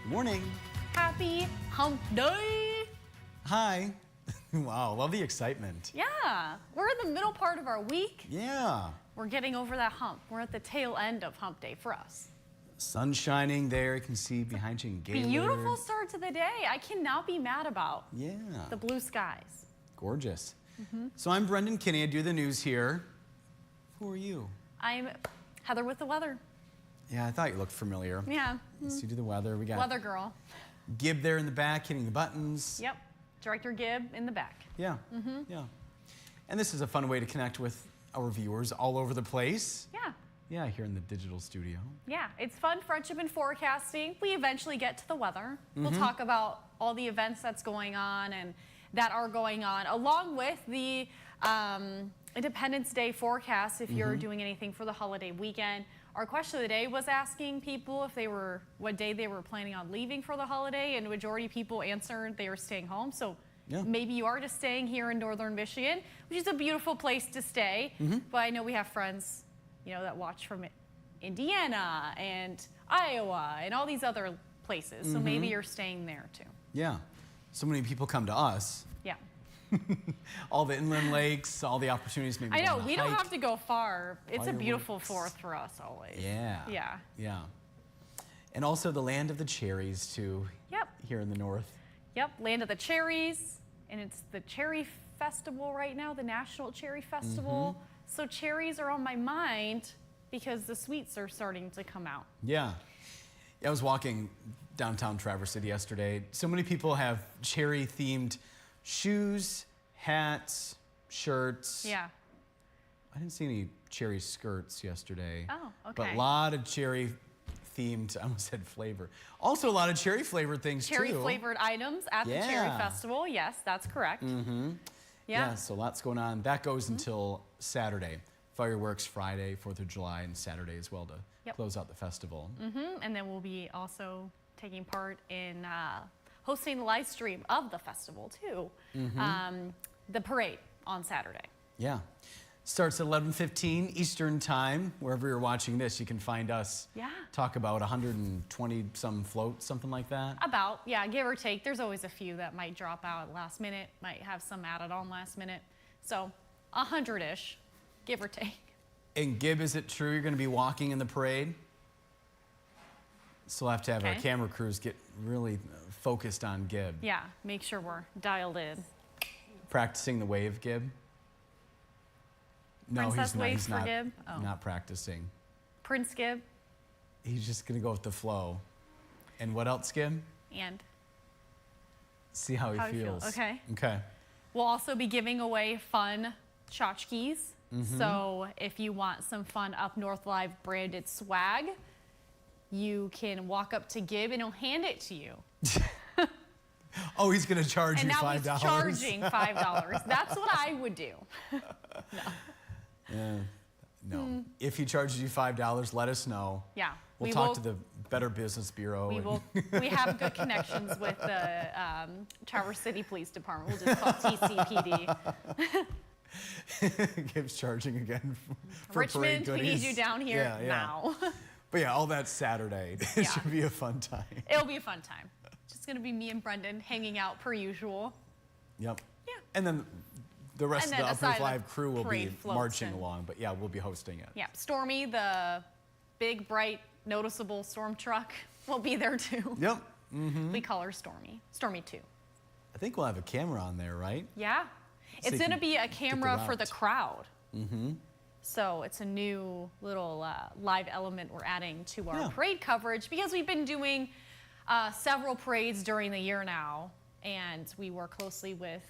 Morning. Happy hump day. Hi. Wow, love the excitement. Yeah, we're in the middle part of our week. Yeah. We're getting over that hump. We're at the tail end of hump day for us. Sun shining there. You can see behind you in Gaylord. Beautiful start to the day. I cannot be mad about the blue skies. Gorgeous. So I'm Brendan Kinney. I do the news here. Who are you? I'm Heather with the weather. Yeah, I thought you looked familiar. Yeah. So you do the weather. We got Weather girl. Gib there in the back hitting the buttons. Yep. Director Gib in the back. Yeah. Yeah. And this is a fun way to connect with our viewers all over the place. Yeah. Yeah, here in the digital studio. Yeah, it's fun, friendship and forecasting. We eventually get to the weather. We'll talk about all the events that's going on and that are going on, along with the Independence Day forecast if you're doing anything for the holiday weekend. Our question of the day was asking people if they were, what day they were planning on leaving for the holiday, and the majority of people answered they were staying home. So maybe you are just staying here in northern Michigan, which is a beautiful place to stay. But I know we have friends, you know, that watch from Indiana and Iowa and all these other places. So maybe you're staying there too. Yeah. So many people come to us. Yeah. All the inland lakes, all the opportunities. Maybe I know, going to we don't hike. have to go far. It's a beautiful Fireworks. 4th for us always. Yeah. Yeah. Yeah. And also the land of the cherries too. Yep. Here in the north. Yep, land of the cherries. And it's the Cherry Festival right now, the National Cherry Festival. So cherries are on my mind because the sweets are starting to come out. Yeah. I was walking downtown Traverse City yesterday. So many people have cherry themed shoes, hats, shirts. Yeah. I didn't see any cherry skirts yesterday. Oh, But okay. a lot of cherry themed, I almost said flavor. Also a lot of cherry flavored things Cherry too. flavored items at the Cherry Festival. Yes, that's correct. Yeah, so lots going on. That goes until Saturday. Fireworks Friday, 4th of July, and Saturday as well to close out the festival. And then we'll be also taking part in hosting the live stream of the festival too. The parade on Saturday. Yeah. Starts at 11:15 Eastern Time. Wherever you're watching this, you can find us. Yeah. Talk about 120 some floats, something like that. About, yeah, give or take. There's always a few that might drop out at last minute, might have some added on last minute. So 100-ish, give or take. And Gib, is it true you're going to be walking in the parade? So we'll have to have our camera crews get really focused on Gib. Yeah, make sure we're dialed in. Practicing the wave, Gib? No, Princess he's not. wave He's for not, Gib? Oh. not practicing. Prince Gib He's just going to go with the flow. And what else, Gib? and See how he feels. Okay. Okay. We'll also be giving away fun tchotchkes. So if you want some fun Up North Live branded swag, you can walk up to Gib and he'll hand it to you. Oh, he's going to charge And you now $5. he's charging $5. That's what I would do. No. If he charges you $5, let us know. Yeah. We'll talk to the Better Business Bureau. We have good connections with the Traverse City Police Department. We'll just call TCPD. Gib's charging again for Richmond, parade we goodies. need you down here now. But yeah, all that Saturday. It should be a fun time. It'll be a fun time. Just going to be me and Brendan hanging out per usual. Yep. Yeah. And then the rest of the Up North Live crew will be parade floats marching and- along. But yeah, we'll be hosting it. Yeah, Stormy, the big, bright, noticeable storm truck, will be there too. Yep. We call her Stormy. Stormy 2. I think we'll have a camera on there, right? Yeah. So It's you going to can be a get the camera for the route. crowd. So it's a new little live element we're adding to our parade coverage because we've been doing several parades during the year now, and we work closely with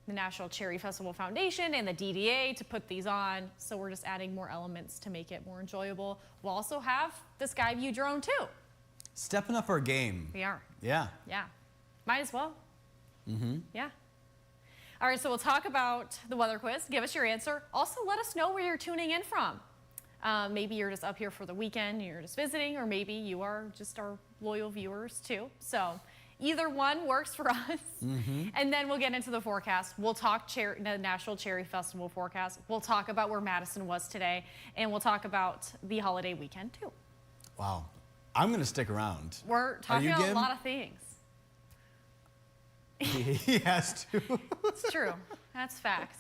the National Cherry Festival Foundation and the DDA to put these on. So we're just adding more elements to make it more enjoyable. We'll also have the Skyview drone too. Stepping up our game. We are. Yeah. Yeah. Might as well. Yeah. All right, so we'll talk about the weather quiz. Give us your answer. Also, let us know where you're tuning in from. Maybe you're just up here for the weekend, you're just visiting, or maybe you are just our loyal viewers too. So either one works for us. And then we'll get into the forecast. We'll talk the National Cherry Festival forecast. We'll talk about where Madison was today, and we'll talk about the holiday weekend too. Wow. I'm going to stick around. We're talking about a lot of things. He has to. It's true. That's facts.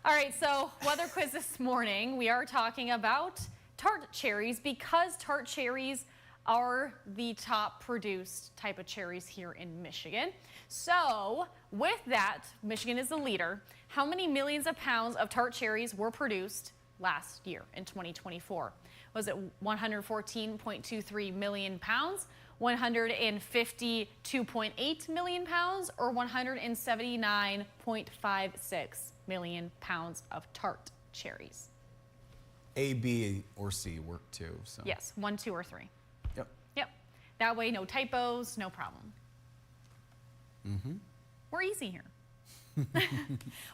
All right, so weather quiz this morning. We are talking about tart cherries because tart cherries are the top produced type of cherries here in Michigan. So with that, Michigan is the leader. How many millions of pounds of tart cherries were produced last year in 2024? Was it 114.23 million pounds, 152.8 million pounds, or 179.56 million pounds of tart cherries? A, B, or C work too. So. Yes, 1, 2, or 3. Yep. Yep. That way, no typos, no problem. We're easy here.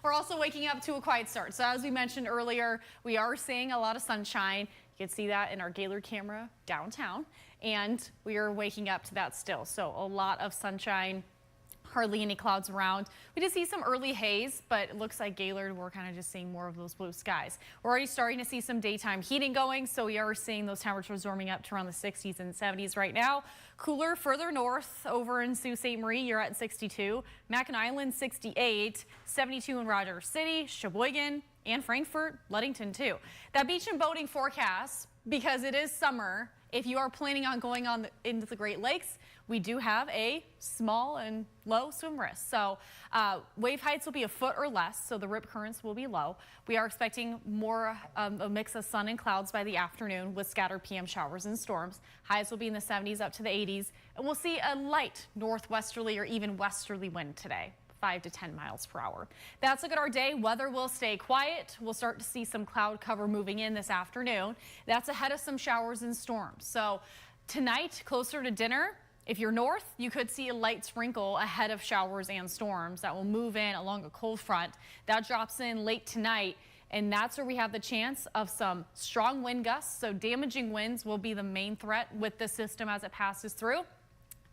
We're also waking up to a quiet start. So as we mentioned earlier, we are seeing a lot of sunshine. You can see that in our Gaylord camera downtown. And we are waking up to that still. So a lot of sunshine, hardly any clouds around. We did see some early haze, but it looks like Gaylord, we're kind of just seeing more of those blue skies. We're already starting to see some daytime heating going, so we are seeing those temperatures warming up to around the 60s and 70s right now. Cooler further north over in Sault Ste. Marie, you're at 62. Mackinac Island, 68. 72 in Rogers City, Sheboygan, and Frankfort, Ludington too. That beach and boating forecast, because it is summer, if you are planning on going into the Great Lakes, we do have a small and low swim risk. So wave heights will be a foot or less, so the rip currents will be low. We are expecting more a mix of sun and clouds by the afternoon with scattered PM showers and storms. Highs will be in the 70s up to the 80s, and we'll see a light northwesterly or even westerly wind today. 5 to 10 miles per hour. That's a look at our day. Weather will stay quiet. We'll start to see some cloud cover moving in this afternoon. That's ahead of some showers and storms. So tonight, closer to dinner, if you're north, you could see a light sprinkle ahead of showers and storms that will move in along a cold front. That drops in late tonight, and that's where we have the chance of some strong wind gusts. So damaging winds will be the main threat with the system as it passes through.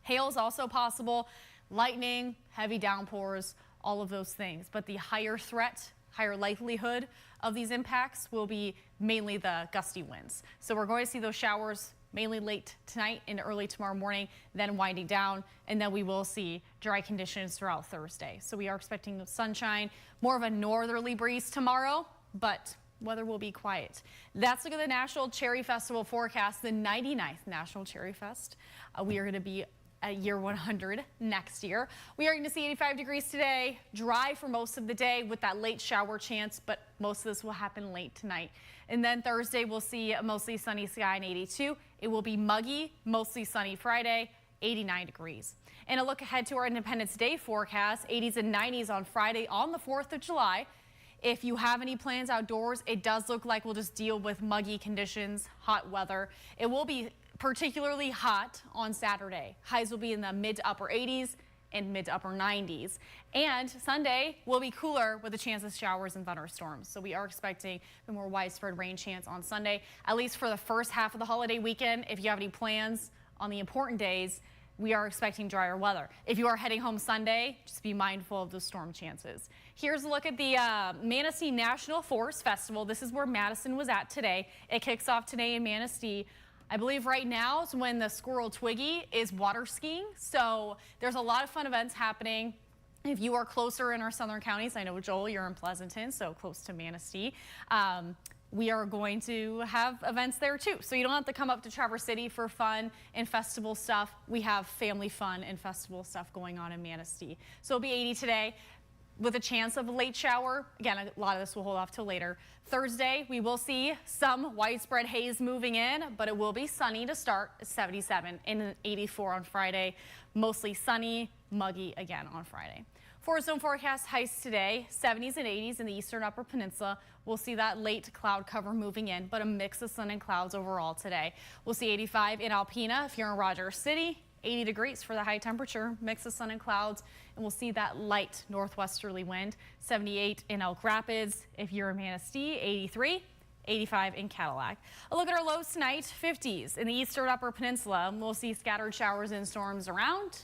Hail is also possible. Lightning, heavy downpours, all of those things. But the higher threat, higher likelihood of these impacts will be mainly the gusty winds. So we're going to see those showers mainly late tonight and early tomorrow morning, then winding down, and then we will see dry conditions throughout Thursday. So we are expecting sunshine, more of a northerly breeze tomorrow, but weather will be quiet. That's a look at the National Cherry Festival forecast, the 99th National Cherry Fest. We are going to be at year 100 next year. We are going to see 85 degrees today, dry for most of the day with that late shower chance, but most of this will happen late tonight. And then Thursday, we'll see a mostly sunny sky and 82. It will be muggy, mostly sunny Friday, 89 degrees. And a look ahead to our Independence Day forecast, 80s and 90s on Friday on the 4th of July. If you have any plans outdoors, it does look like we'll just deal with muggy conditions, hot weather. It will be particularly hot on Saturday. Highs will be in the mid to upper 80s and mid to upper 90s. And Sunday will be cooler with a chance of showers and thunderstorms. So we are expecting a more widespread rain chance on Sunday, at least for the first half of the holiday weekend. If you have any plans on the important days, we are expecting drier weather. If you are heading home Sunday, just be mindful of the storm chances. Here's a look at the Manistee National Forest Festival. This is where Madison was at today. It kicks off today in Manistee. I believe right now is when the Squirrel Twiggy is water skiing. So there's a lot of fun events happening. If you are closer in our southern counties, I know, Joel, you're in Pleasanton, so close to Manistee. We are going to have events there too. So you don't have to come up to Traverse City for fun and festival stuff. We have family fun and festival stuff going on in Manistee. So it'll be 80 today with a chance of a late shower. Again, a lot of this will hold off till later. Thursday, we will see some widespread haze moving in, but it will be sunny to start, 77 and 84 on Friday. Mostly sunny, muggy again on Friday. For zone forecast highs today, 70s and 80s in the eastern upper peninsula. We'll see that late cloud cover moving in, but a mix of sun and clouds overall today. We'll see 85 in Alpena if you're in Rogers City. 80 degrees for the high temperature, mix of sun and clouds, and we'll see that light northwesterly wind. 78 in Elk Rapids if you're in Manistee, 83, 85 in Cadillac. A look at our lows tonight, 50s in the eastern upper peninsula. We'll see scattered showers and storms around.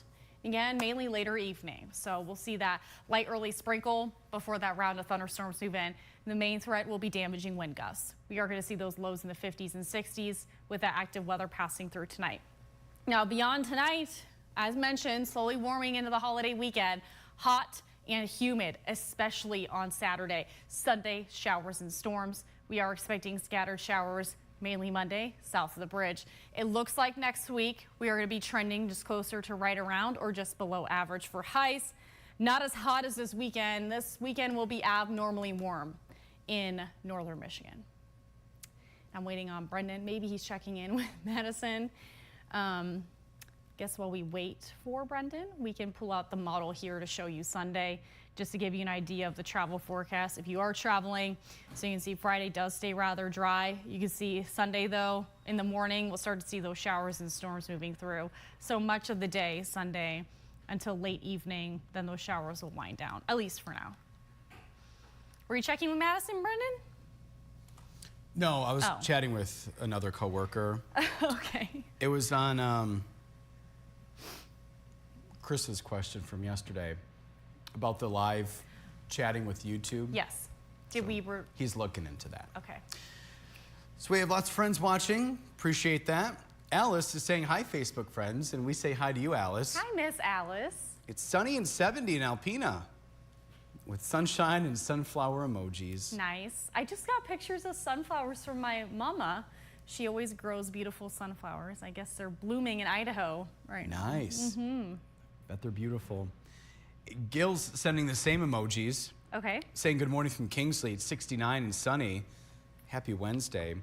Again, mainly later evening. So we'll see that light early sprinkle before that round of thunderstorms move in. The main threat will be damaging wind gusts. We are going to see those lows in the 50s and 60s with that active weather passing through tonight. Now beyond tonight, as mentioned, slowly warming into the holiday weekend, hot and humid, especially on Saturday. Sunday, showers and storms. We are expecting scattered showers mainly Monday, south of the bridge. It looks like next week we are going to be trending just closer to right around or just below average for highs. Not as hot as this weekend. This weekend will be abnormally warm in northern Michigan. I'm waiting on Brendan. Maybe he's checking in with Madison. Guess while we wait for Brendan, we can pull out the model here to show you Sunday, just to give you an idea of the travel forecast. If you are traveling, so you can see Friday does stay rather dry. You can see Sunday though, in the morning, we'll start to see those showers and storms moving through. So much of the day, Sunday, until late evening, then those showers will wind down, at least for now. Were you checking with Madison, Brendan? No, I was chatting with another coworker. Okay. It was on Chris's question from yesterday about the live chatting with YouTube. Yes. He's looking into that. Okay. So we have lots of friends watching. Appreciate that. Alice is saying hi, Facebook friends, and we say hi to you, Alice. Hi, Miss Alice. It's sunny and 70 in Alpena with sunshine and sunflower emojis. Nice. I just got pictures of sunflowers from my mama. She always grows beautiful sunflowers. I guess they're blooming in Idaho right now. Nice. Bet they're beautiful. Gil's sending the same emojis. Okay. Saying good morning from Kingsley. It's 69 and sunny. Happy Wednesday.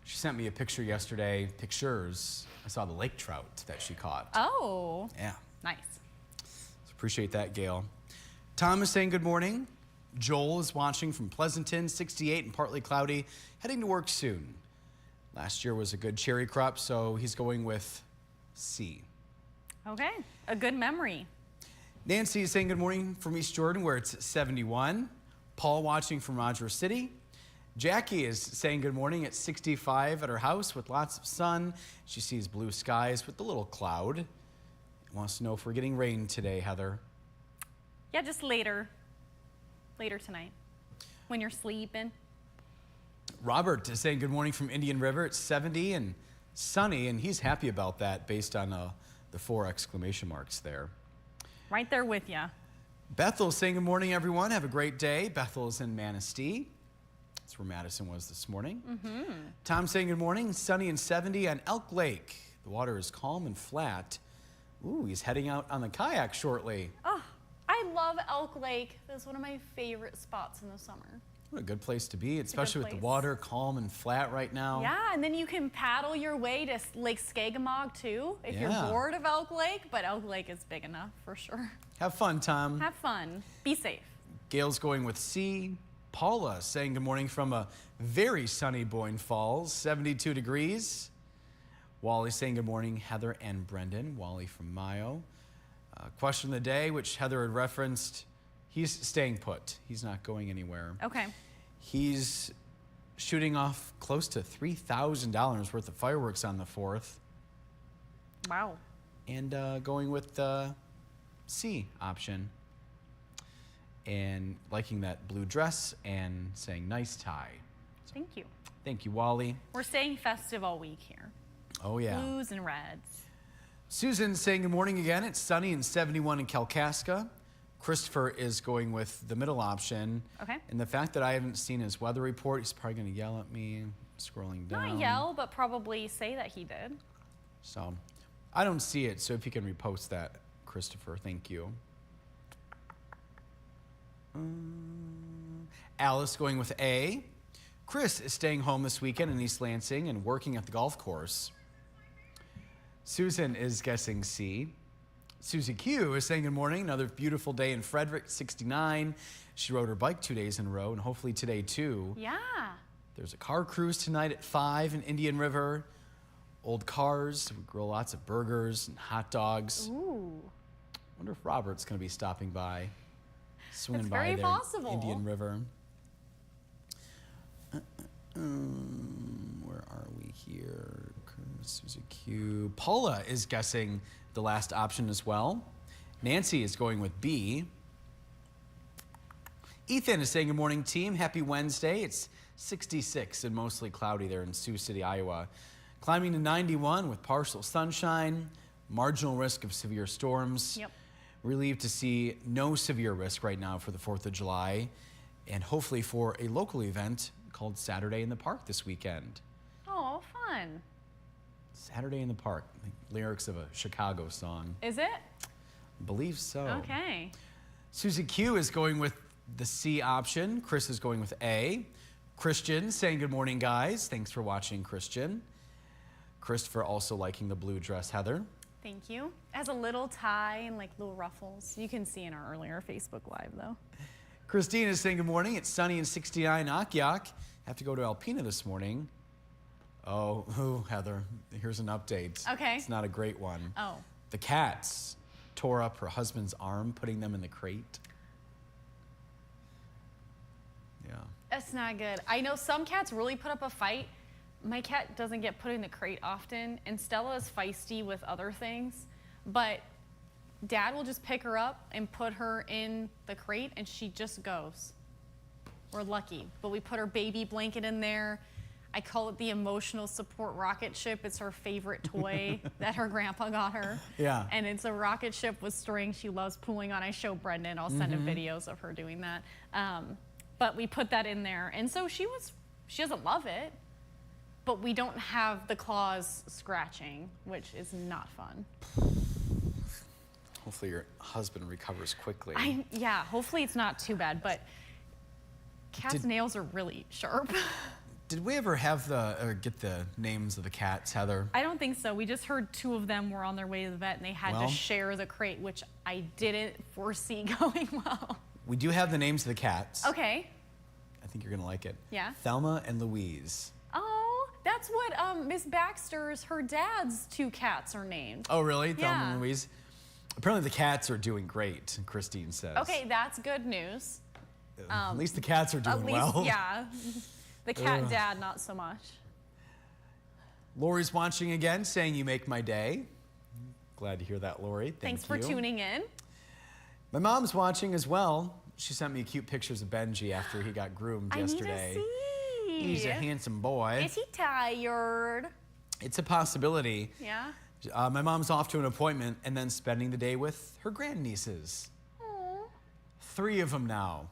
She sent me a picture yesterday. Pictures. I saw the lake trout that she caught. Oh. Yeah. Nice. So appreciate that, Gail. Tom is saying good morning. Joel is watching from Pleasanton, 68 and partly cloudy. Heading to work soon. Last year was a good cherry crop, so he's going with C. Okay. A good memory. Nancy is saying good morning from East Jordan, where it's 71. Paul watching from Rogers City. Jackie is saying good morning at 65 at her house with lots of sun. She sees blue skies with a little cloud. Wants to know if we're getting rain today, Heather. Yeah, just later. Later tonight. When you're sleeping. Robert is saying good morning from Indian River. It's 70 and sunny, and he's happy about that based on the 4 exclamation marks there. Right there with you. Bethel saying good morning, everyone. Have a great day. Bethel is in Manistee. That's where Madison was this morning. Tom saying good morning. Sunny and 70 on Elk Lake. The water is calm and flat. Ooh, he's heading out on the kayak shortly. Oh, I love Elk Lake. That's one of my favorite spots in the summer. What a good place to be, especially with the place. water calm and flat right now. Yeah, and then you can paddle your way to Lake Skagamog too if you're bored of Elk Lake, but Elk Lake is big enough for sure. Have fun, Tom. Have fun. Be safe. Gail's going with C. Paula saying good morning from a very sunny Boyne Falls, 72 degrees. Wally saying good morning, Heather and Brendan. Wally from Mayo. Question of the day, which Heather had referenced. He's staying put. He's not going anywhere. Okay. He's shooting off close to $3,000 worth of fireworks on the 4th. Wow. And going with the C option. And liking that blue dress and saying nice tie. Thank you. Thank you, Wally. We're staying festive all week here. Oh, yeah. Blues and reds. Susan saying good morning again. It's sunny and 71 in Kalkaska. Christopher is going with the middle option. Okay. And the fact that I haven't seen his weather report, he's probably going to yell at me, scrolling down. Not yell, but probably say that he did. So I don't see it, so if you can repost that, Christopher, thank you. Alice going with A. Chris is staying home this weekend in East Lansing and working at the golf course. Susan is guessing C. Susie Q is saying good morning. Another beautiful day in Frederick, 69. She rode her bike 2 days in a row, and hopefully today too. Yeah. There's a car cruise tonight at 5 in Indian River. Old cars. We grill lots of burgers and hot dogs. Ooh. Wonder if Robert's going to be stopping by, swinging It's by very there, possible. Indian River. Where are we here? Susie Q. Paula is guessing the last option as well. Nancy is going with B. Ethan is saying good morning, team. Happy Wednesday. It's 66 and mostly cloudy there in Sioux City, Iowa. Climbing to 91 with partial sunshine, marginal risk of severe storms. Yep. Relieved to see no severe risk right now for the 4th of July, and hopefully for a local event called Saturday in the Park this weekend. Oh, fun. Saturday in the Park, like lyrics of a Chicago song. Is it? I believe so. Okay. Susie Q is going with the C option. Chris is going with A. Christian saying good morning, guys. Thanks for watching, Christian. Christopher also liking the blue dress, Heather. Thank you. It has a little tie and like little ruffles. You can see in our earlier Facebook Live though. Christine is saying good morning. It's sunny and 69 Akiak. Have to go to Alpena this morning. Oh, Heather, here's an update. Okay. It's not a great one. Oh. The cats tore up her husband's arm, putting them in the crate. Yeah. That's not good. I know some cats really put up a fight. My cat doesn't get put in the crate often, and Stella is feisty with other things, but Dad will just pick her up and put her in the crate, and she just goes. We're lucky, but we put her baby blanket in there. I call it the emotional support rocket ship. It's her favorite toy that her grandpa got her. Yeah. And it's a rocket ship with string she loves pulling on. I show Brendan. I'll send him videos of her doing that. But we put that in there, and so she doesn't love it, but we don't have the claws scratching, which is not fun. Hopefully your husband recovers quickly. Yeah, hopefully it's not too bad, but cats' nails are really sharp. Did we ever have get the names of the cats, Heather? I don't think so. We just heard 2 of them were on their way to the vet and they had to share the crate, which I didn't foresee going well. We do have the names of the cats. Okay. I think you're gonna like it. Yeah. Thelma and Louise. Oh, that's what Miss Baxter's, her dad's 2 cats are named. Oh, really? Thelma Yeah. and Louise? Apparently the cats are doing great, Christine says. Okay, that's good news. At least the cats are doing At least, well. yeah. The cat dad, not so much. Lori's watching again, saying you make my day. Glad to hear that, Lori. Thanks for tuning in. My mom's watching as well. She sent me cute pictures of Benji after he got groomed yesterday. I need to see. He's a handsome boy. Is he tired? It's a possibility. Yeah. My mom's off to an appointment and then spending the day with her grandnieces. Aw. 3 of them now.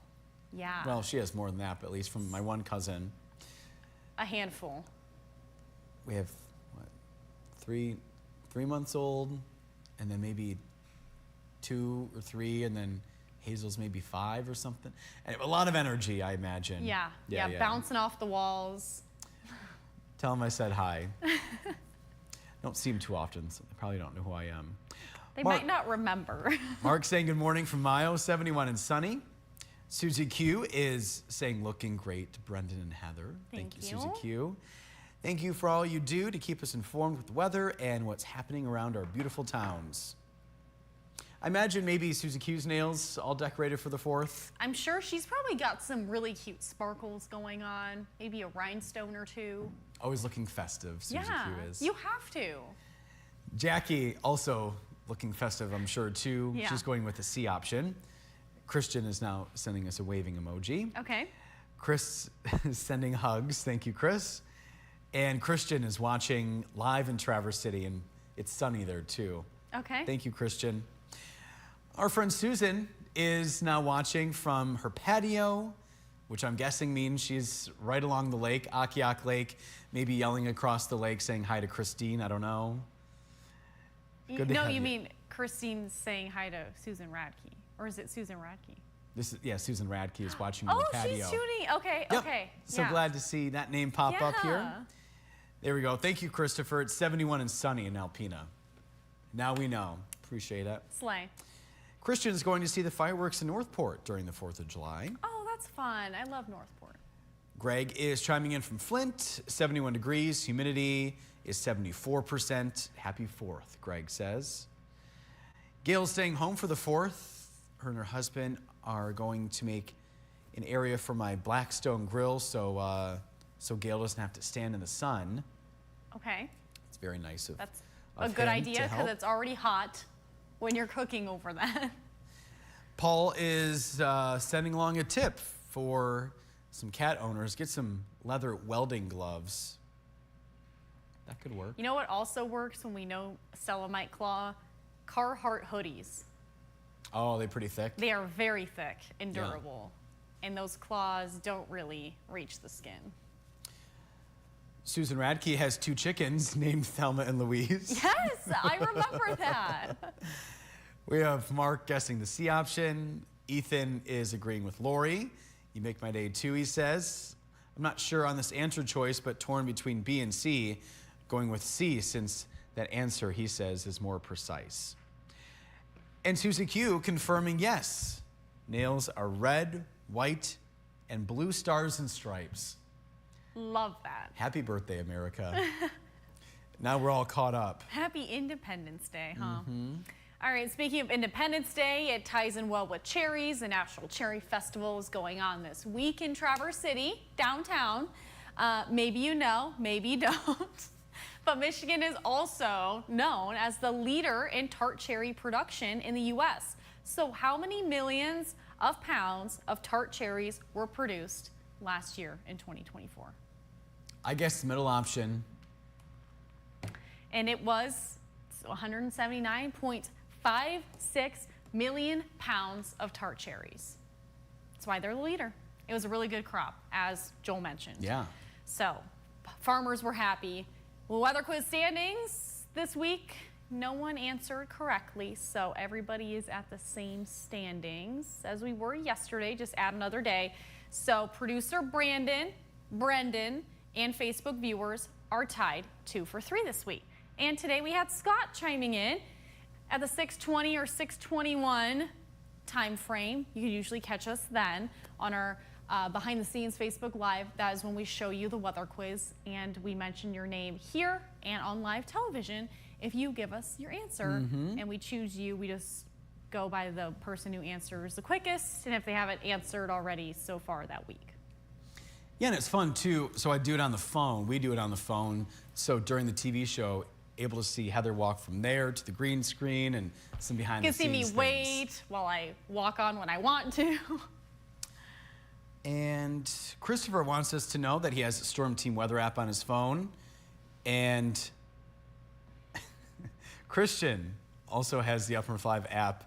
Yeah. Well, she has more than that, but at least from my one cousin. A handful. We have, what, 3 months old, and then maybe 2 or 3, and then Hazel's maybe 5 or something. And a lot of energy, I imagine. Yeah. Bouncing off the walls. Tell them I said hi. Don't see them too often, so they probably don't know who I am. They might not remember. Mark saying good morning from Mayo, 71 and sunny. Susie Q is saying looking great, Brendan and Heather. Thank you, Susie Q. Thank you for all you do to keep us informed with the weather and what's happening around our beautiful towns. I imagine maybe Susie Q's nails all decorated for the 4th. I'm sure she's probably got some really cute sparkles going on, maybe a rhinestone or 2. Always looking festive, Susie Yeah, Q is. you have to. Jackie also looking festive, I'm sure, too. Yeah. She's going with the C option. Christian is now sending us a waving emoji. Okay. Chris is sending hugs. Thank you, Chris. And Christian is watching live in Traverse City, and it's sunny there, too. Okay. Thank you, Christian. Our friend Susan is now watching from her patio, which I'm guessing means she's right along the lake, Akiak Lake, maybe yelling across the lake saying hi to Christine. I don't know. Good to No, have you mean Christine saying hi to Susan Radke. Or is it Susan Radke? Susan Radke is watching on the patio. Oh, she's tuning. Okay, Yep. okay. So yeah. glad to see that name pop up here. Yeah. There we go. Thank you, Christopher. It's 71 and sunny in Alpena. Now we know. Appreciate it. Slay. Christian is going to see the fireworks in Northport during the 4th of July. Oh, that's fun. I love Northport. Greg is chiming in from Flint, 71 degrees. Humidity is 74%. Happy 4th, Greg says. Gail's staying home for the 4th. Her and her husband are going to make an area for my Blackstone grill so Gail doesn't have to stand in the sun. Okay. It's very nice of That's of a good him idea to because help. it's already hot. when you're cooking over that. Paul is sending along a tip for some cat owners. Get some leather welding gloves. That could work. You know what also works when we know Stella might claw? Carhartt hoodies. Oh, they're pretty thick? They are very thick and Yeah. durable. And those claws don't really reach the skin. Susan Radke has 2 chickens named Thelma and Louise. Yes, I remember that. We have Mark guessing the C option. Ethan is agreeing with Lori. You make my day too, he says. I'm not sure on this answer choice, but torn between B and C. Going with C since that answer, he says, is more precise. And Susie Q confirming yes. Nails are red, white, and blue stars and stripes. Love that. Happy birthday, America. Now we're all caught up. Happy Independence Day, huh? All right, speaking of Independence Day, it ties in well with cherries. The National Cherry Festival is going on this week in Traverse City, downtown. Maybe you know, maybe you don't. But Michigan is also known as the leader in tart cherry production in the U.S. So how many millions of pounds of tart cherries were produced last year in 2024? I guess the middle option. And it was 179.56 million pounds of tart cherries. That's why they're the leader. It was a really good crop, as Joel mentioned. Yeah. So farmers were happy. Well, weather quiz standings this week, no one answered correctly, so everybody is at the same standings as we were yesterday, just add another day. So producer Brendan, and Facebook viewers are tied 2 for 3 this week. And today we had Scott chiming in at the 6:20 or 6:21 time frame. You can usually catch us then on our behind the scenes Facebook Live. That is when we show you the weather quiz and we mention your name here and on live television if you give us your answer and we choose you. We just go by the person who answers the quickest and if they haven't answered already so far that week. Yeah, and it's fun too. So I do it on the phone. We do it on the phone. So during the TV show, able to see Heather walk from there to the green screen and some behind the You scenes can see me wait while I walk on when I want to. And Christopher wants us to know that he has a Storm Team weather app on his phone. And Christian also has the Upper 5 app.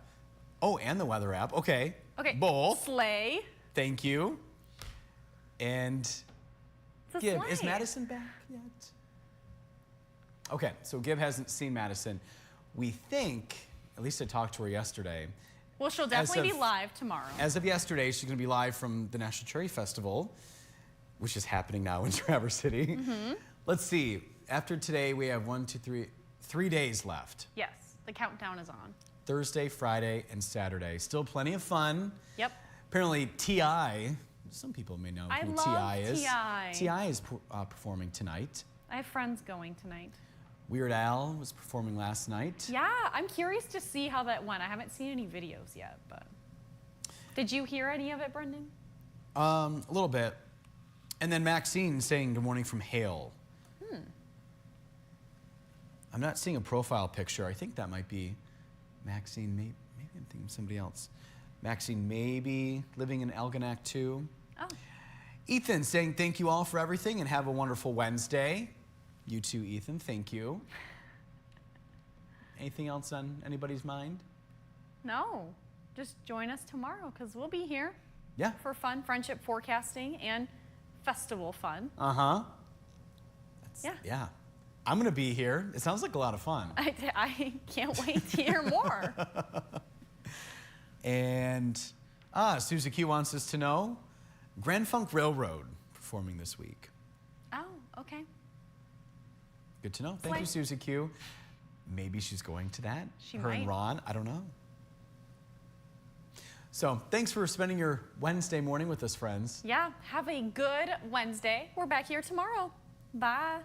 Oh, and the weather app. Okay. Okay. Both. Slay. Thank you. And It's a Gib, is sleigh. Madison back yet? Okay, so Gib hasn't seen Madison. We think, at least I talked to her yesterday, Well, she'll definitely be live tomorrow. as of yesterday, she's going to be live from the National Cherry Festival, which is happening now in Traverse City. Let's see. After today, we have 3 days left. Yes, the countdown is on. Thursday, Friday, and Saturday. Still plenty of fun. Yep. Apparently, T.I., some people may know I who love T.I. is. T.I.. T.I. is performing tonight. I have friends going tonight. Weird Al was performing last night. Yeah, I'm curious to see how that went. I haven't seen any videos yet, but did you hear any of it, Brendan? A little bit. And then Maxine saying good morning from Hale. I'm not seeing a profile picture. I think that might be Maxine. Maybe I'm thinking of somebody else. Maxine maybe living in Algonac too. Oh, Ethan saying thank you all for everything and have a wonderful Wednesday. You too, Ethan. Thank you. Anything else on anybody's mind? no. Just join us tomorrow because we'll be here Yeah. for fun, friendship forecasting, and festival fun. Uh-huh. Yeah. Yeah. I'm going to be here. It sounds like a lot of fun. I can't wait to hear more. And Susie Q wants us to know Grand Funk Railroad performing this week. Oh, okay. Good to know. Thank you, Susie Q. Maybe she's going to that. She Her and might. Ron. I don't know. So thanks for spending your Wednesday morning with us, friends. Yeah, have a good Wednesday. We're back here tomorrow. Bye.